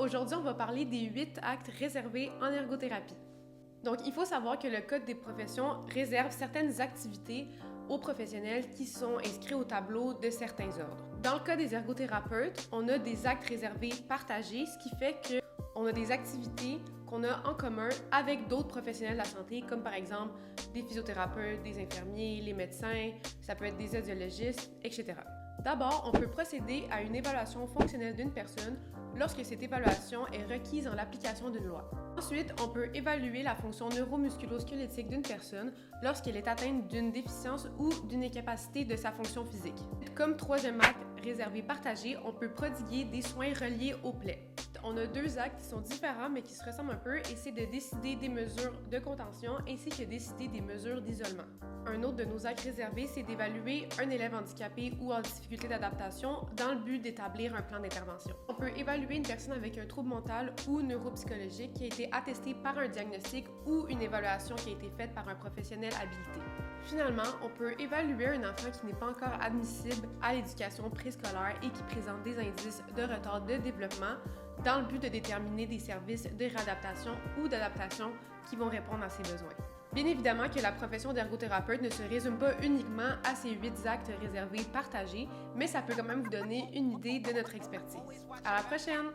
aujourd'hui, on va parler des 8 actes réservés en ergothérapie. Donc, il faut savoir que le Code des professions réserve certaines activités aux professionnels qui sont inscrits au tableau de certains ordres. Dans le cas des ergothérapeutes, on a des actes réservés partagés, ce qui fait qu'on a des activités qu'on a en commun avec d'autres professionnels de la santé, comme par exemple des physiothérapeutes, des infirmiers, les médecins, ça peut être des audiologistes, etc. D'abord, on peut procéder à une évaluation fonctionnelle d'une personne lorsque cette évaluation est requise en l'application d'une loi. Ensuite, on peut évaluer la fonction neuromusculo-squelettique d'une personne lorsqu'elle est atteinte d'une déficience ou d'une incapacité de sa fonction physique. Comme troisième acte réservé partagé, on peut prodiguer des soins reliés aux plaies. On a 2 actes qui sont différents mais qui se ressemblent un peu et c'est de décider des mesures de contention ainsi que décider des mesures d'isolement. Un autre de nos actes réservés, c'est d'évaluer un élève handicapé ou en difficulté d'adaptation dans le but d'établir un plan d'intervention. On peut évaluer une personne avec un trouble mental ou neuropsychologique qui a été attesté par un diagnostic ou une évaluation qui a été faite par un professionnel habilité. Finalement, on peut évaluer un enfant qui n'est pas encore admissible à l'éducation préscolaire et qui présente des indices de retard de développement dans le but de déterminer des services de réadaptation ou d'adaptation qui vont répondre à ses besoins. Bien évidemment que la profession d'ergothérapeute ne se résume pas uniquement à ces 8 actes réservés partagés, mais ça peut quand même vous donner une idée de notre expertise. À la prochaine!